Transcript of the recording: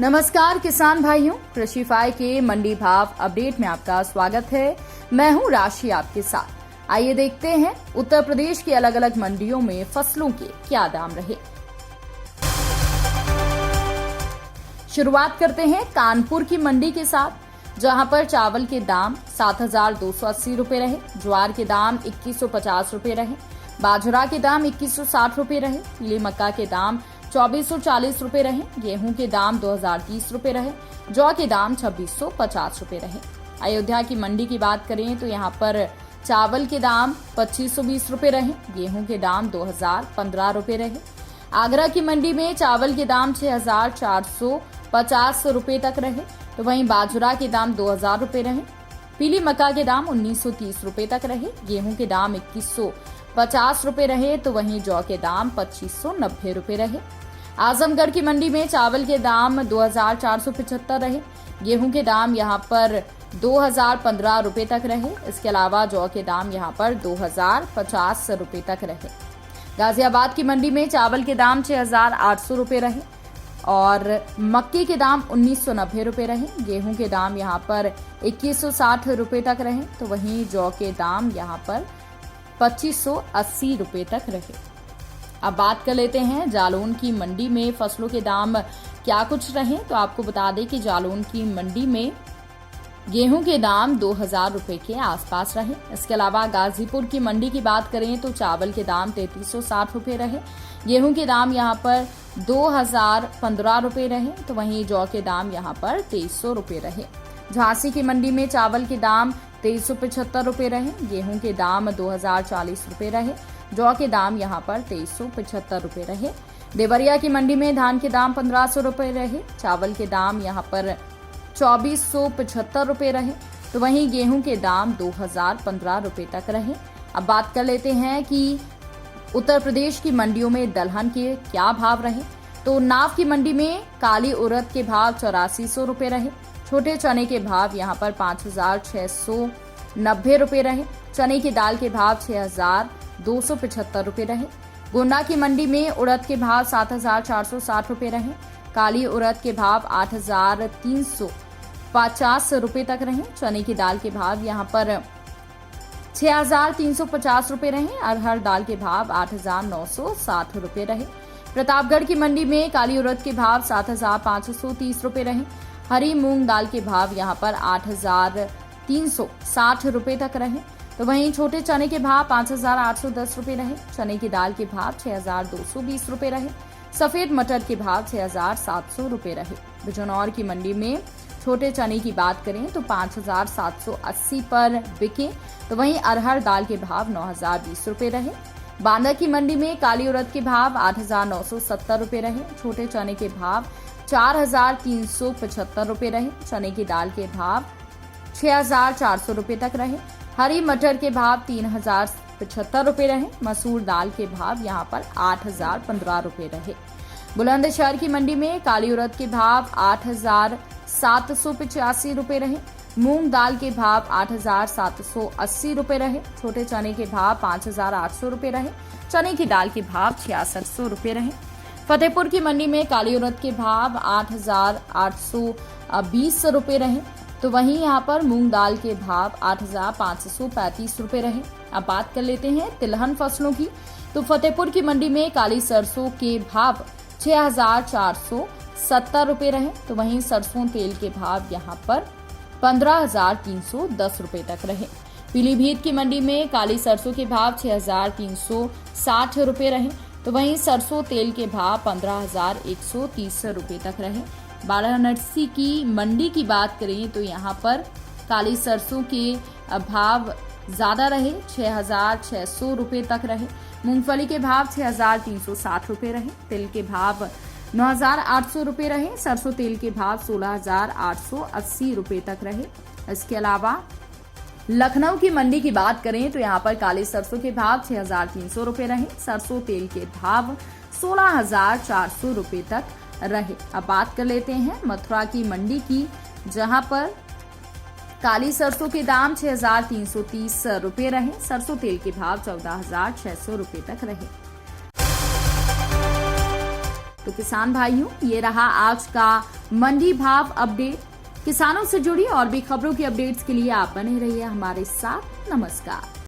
नमस्कार किसान भाइयों, कृषिफाई के मंडी भाव अपडेट में आपका स्वागत है। मैं हूं राशि आपके साथ। आइए देखते हैं उत्तर प्रदेश की अलग अलग मंडियों में फसलों के क्या दाम रहे। शुरुआत करते हैं कानपुर की मंडी के साथ, जहां पर चावल के दाम 7,280 रुपए रहे, ज्वार के दाम 2,150 रुपए रहे, बाजरा के दाम 2,160 रुपए रहे, पीली मक्का के दाम 2,440 रुपए रहे, गेहूं के दाम 2,030 रुपए रहे, जौ के दाम 2,650 रुपए रहे। अयोध्या की मंडी की बात करें तो यहाँ पर चावल के दाम 2,520 रुपए रहे, गेहूं के दाम 2,015 रुपए रहे। आगरा की मंडी में चावल के दाम 6,450 रुपए तक रहे, तो वहीं बाजरा के दाम 2,000 रुपए रहे, पीली मक्का के दाम 1,930 रुपए तक रहे, गेहूं के दाम 2,150 रुपए रहे, तो वहीं जौ के दाम 2,590 रुपए रहे। आजमगढ़ की मंडी में चावल के दाम 2,475 रहे, गेहूं के दाम यहां पर 2,015 रुपए तक रहे। इसके अलावा जौ के दाम यहां पर 2,050 रुपए तक रहे। गाजियाबाद की मंडी में चावल के दाम 6,800 रुपए रहे और मक्के के दाम 1,990 रुपए रहे, गेहूं के दाम यहां पर 2,160 रुपए तक रहे, तो वहीं जौ के दाम यहां पर 2,580 रुपए तक रहे। अब बात कर लेते हैं जालौन की मंडी में फसलों के दाम क्या कुछ रहे। तो आपको बता दें कि जालौन की मंडी में गेहूं के दाम 2,000 रुपए के आसपास रहे। इसके अलावा गाजीपुर की मंडी की बात करें तो चावल के दाम 3,360 रुपए रहे, गेहूं के दाम यहां पर 2,015 रुपए रहे, तो वहीं जौ के दाम यहां पर 2,300 रुपए रहे। झांसी की मंडी में चावल के दाम 2,375 रुपए रहे, गेहूं के दाम 2,040 रुपए रहे, जौ के दाम यहां पर 2,375 रुपए रहे। देवरिया की मंडी में धान के दाम 1,500 रुपए रहे, चावल के दाम यहां पर 2,475 रुपए रहे, तो वहीं गेहूं के दाम 2,015 रुपए तक रहे। अब बात कर लेते हैं कि उत्तर प्रदेश की मंडियों में दलहन के क्या भाव रहे। तो नाव की मंडी में काली उड़द के भाव 8,400 रुपए रहे, छोटे चने के भाव यहां पर 5,690 रुपए रहे, चने की दाल के भाव 6,275 रुपए रहे। गोंडा की मंडी में उड़द के भाव 7,460 रुपए रहे, काली उड़द के भाव 8,350 रुपए तक रहे, चने की दाल के भाव यहां पर 6,350 रुपए रहे, अरहर दाल के भाव 8,960 रुपए रहे। प्रतापगढ़ की मंडी में काली उड़द के भाव 7,530 रुपए रहे, हरी मूंग दाल के भाव यहां पर 8,360 रुपए तक रहे, तो वहीं छोटे चने के भाव 5,810 रुपए रहे, चने की दाल के भाव 6,220 रुपए रहे, सफेद मटर के भाव 6,700 रुपए रहे। बिजनौर की मंडी में छोटे चने की बात करें तो 5,780 पर बिके, तो वहीं अरहर दाल के भाव 9,020 रुपए रहे। बांदा की मंडी में काली उड़द के भाव 8,970 रुपए रहे, छोटे चने के भाव 4,375 रुपए रहे, चने की दाल के भाव 6,400 रुपए तक रहे, हरी मटर के भाव 3,075 रुपए रहे, मसूर दाल के भाव यहां पर 8,015 रुपए रहे। बुलंदशहर की मंडी में काली उड़द के भाव 8,785 रुपए रहे, मूंग दाल के भाव 8,780 रुपए रहे, छोटे चने के भाव 5,800 रुपए रहे, चने की दाल के भाव 6,600 रुपए रहे। फतेहपुर की मंडी में काली उड़द के भाव 8,820 रुपए रहे, तो वहीं यहाँ पर मूंग दाल के भाव 8,535 रुपए रहे। अब बात कर लेते हैं तिलहन फसलों की। तो फतेहपुर की मंडी में काली सरसों के भाव 6,470 रुपए रहे, तो वहीं सरसों तेल के भाव यहाँ पर 15,310 रुपए तक रहे। पीलीभीत की मंडी में काली सरसों के भाव 6,360 रुपए रहे, तो वहीं सरसों तेल के भाव 15,130 रुपए तक रहे। वाराणसी की मंडी की बात करें तो यहाँ पर काली सरसों के भाव ज्यादा रहे, 6,600 रुपए तक रहे, मूंगफली के भाव 6,360 रुपए रहे, तिल के भाव 9,800 रुपए रहे, सरसों तेल के भाव 16,880 रुपए तक रहे। इसके अलावा लखनऊ की मंडी की बात करें तो यहाँ पर काली सरसों के भाव 6,300 रुपए रहे, सरसों तेल के भाव 16,400 रुपए तक रहे। अब बात कर लेते हैं मथुरा की मंडी की, जहां पर काली सरसों के दाम 6,330 रुपए रहे, सरसों तेल के भाव 14,600 रुपए तक रहे। तो किसान भाइयों, ये रहा आज का मंडी भाव अपडेट, किसानों से जुड़ी और भी खबरों की अपडेट्स के लिए आप बने रहिए हमारे साथ। नमस्कार।